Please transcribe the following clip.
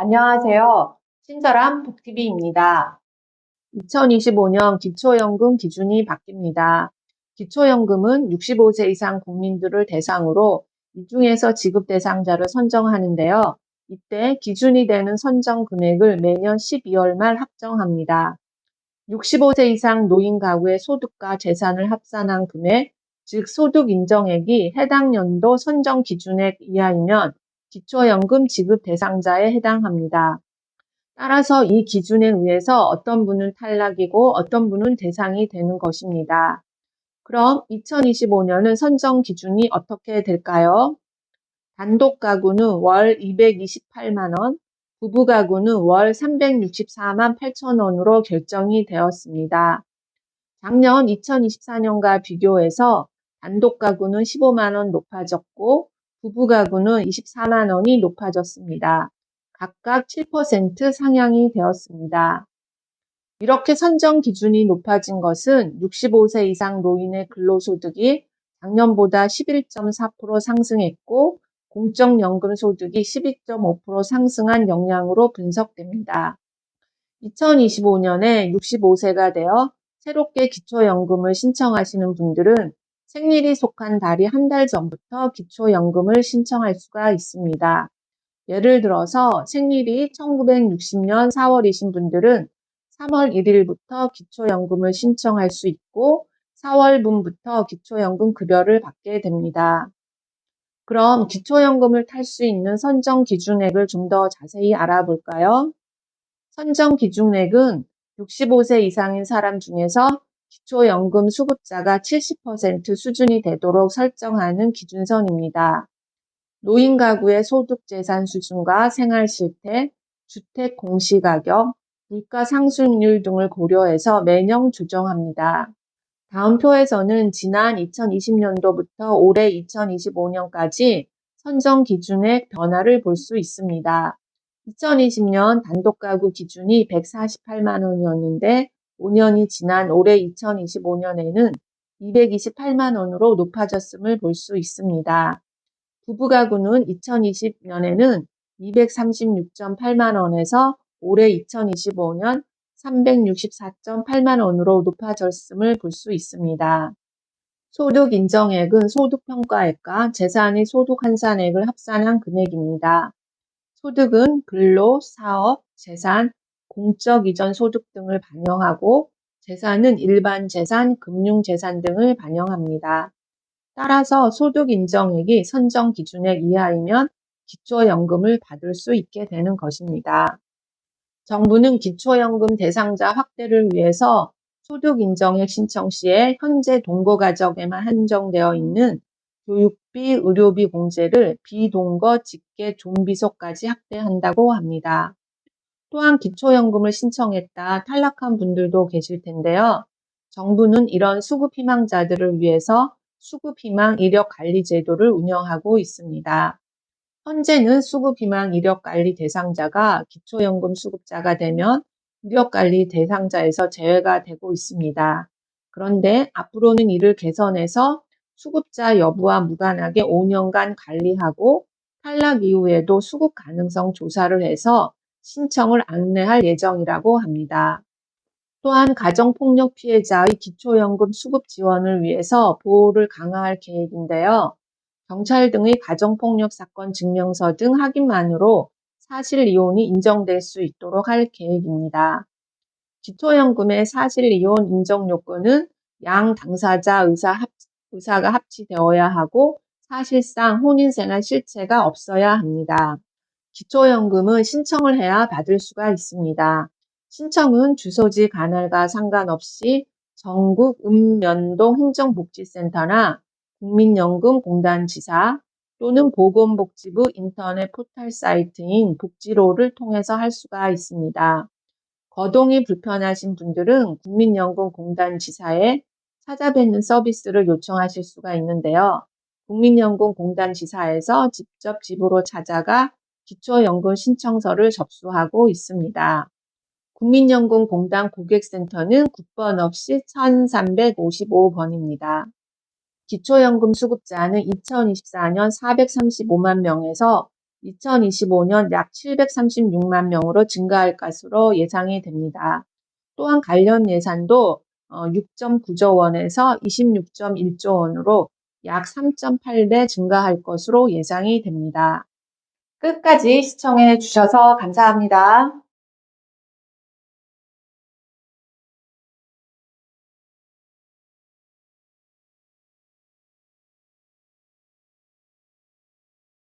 안녕하세요. 친절한 복티비입니다. 2025년 기초연금 기준이 바뀝니다. 기초연금은 65세 이상 국민들을 대상으로 이 중에서 지급 대상자를 선정하는데요. 이때 기준이 되는 선정 금액을 매년 12월 말 합정합니다. 65세 이상 노인 가구의 소득과 재산을 합산한 금액, 즉 소득 인정액이 해당 연도 선정 기준액 이하이면 기초연금 지급 대상자에 해당합니다. 따라서 이 기준에 의해서 어떤 분은 탈락이고 어떤 분은 대상이 되는 것입니다. 그럼 2025년은 선정 기준이 어떻게 될까요? 단독 가구는 월 228만 원, 부부 가구는 월 364만 8천 원으로 결정이 되었습니다. 작년 2024년과 비교해서 단독 가구는 15만 원 높아졌고 부부 가구는 24만 원이 높아졌습니다. 각각 7% 상향이 되었습니다. 이렇게 선정 기준이 높아진 것은 65세 이상 노인의 근로소득이 작년보다 11.4% 상승했고 공적연금 소득이 12.5% 상승한 영향으로 분석됩니다. 2025년에 65세가 되어 새롭게 기초연금을 신청하시는 분들은 생일이 속한 달이 한 달 전부터 기초연금을 신청할 수가 있습니다. 예를 들어서 생일이 1960년 4월이신 분들은 3월 1일부터 기초연금을 신청할 수 있고 4월분부터 기초연금 급여를 받게 됩니다. 그럼 기초연금을 탈 수 있는 선정 기준액을 좀 더 자세히 알아볼까요? 선정 기준액은 65세 이상인 사람 중에서 기초연금 수급자가 70% 수준이 되도록 설정하는 기준선입니다. 노인 가구의 소득 재산 수준과 생활 실태, 주택 공시가격, 물가 상승률 등을 고려해서 매년 조정합니다. 다음 표에서는 지난 2020년도부터 올해 2025년까지 선정 기준의 변화를 볼 수 있습니다. 2020년 단독 가구 기준이 148만 원이었는데 5년이 지난 올해 2025년에는 228만 원으로 높아졌음을 볼 수 있습니다. 부부 가구는 2020년에는 236.8만 원에서 올해 2025년 364.8만 원으로 높아졌음을 볼 수 있습니다. 소득 인정액은 소득평가액과 재산의 소득 환산액을 합산한 금액입니다. 소득은 근로, 사업, 재산, 공적 이전 소득 등을 반영하고 재산은 일반 재산, 금융 재산 등을 반영합니다. 따라서 소득 인정액이 선정 기준액 이하이면 기초연금을 받을 수 있게 되는 것입니다. 정부는 기초연금 대상자 확대를 위해서 소득 인정액 신청 시에 현재 동거가족에만 한정되어 있는 교육비, 의료비 공제를 비동거 직계 존비속까지 확대한다고 합니다. 또한 기초연금을 신청했다 탈락한 분들도 계실 텐데요. 정부는 이런 수급 희망자들을 위해서 수급희망 이력관리 제도를 운영하고 있습니다. 현재는 수급희망 이력관리 대상자가 기초연금 수급자가 되면 이력관리 대상자에서 제외가 되고 있습니다. 그런데 앞으로는 이를 개선해서 수급자 여부와 무관하게 5년간 관리하고 탈락 이후에도 수급 가능성 조사를 해서 신청을 안내할 예정이라고 합니다. 또한 가정폭력 피해자의 기초연금 수급 지원을 위해서 보호를 강화할 계획인데요. 경찰 등의 가정폭력 사건 증명서 등 확인만으로 사실 이혼이 인정될 수 있도록 할 계획입니다. 기초연금의 사실 이혼 인정 요건은 양 당사자 의사가 합치되어야 하고 사실상 혼인생활 실체가 없어야 합니다. 기초연금은 신청을 해야 받을 수가 있습니다. 신청은 주소지 관할과 상관없이 전국 읍면동 행정복지센터나 국민연금공단 지사 또는 보건복지부 인터넷 포털 사이트인 복지로를 통해서 할 수가 있습니다. 거동이 불편하신 분들은 국민연금공단 지사에 찾아뵙는 서비스를 요청하실 수가 있는데요. 국민연금공단 지사에서 직접 집으로 찾아가 기초연금 신청서를 접수하고 있습니다. 국민연금공단 고객센터는 국번 없이 1355번입니다. 기초연금 수급자는 2024년 435만 명에서 2025년 약 736만 명으로 증가할 것으로 예상이 됩니다. 또한 관련 예산도 6.9조 원에서 26.1조 원으로 약 3.8배 증가할 것으로 예상이 됩니다. 끝까지 시청해 주셔서 감사합니다.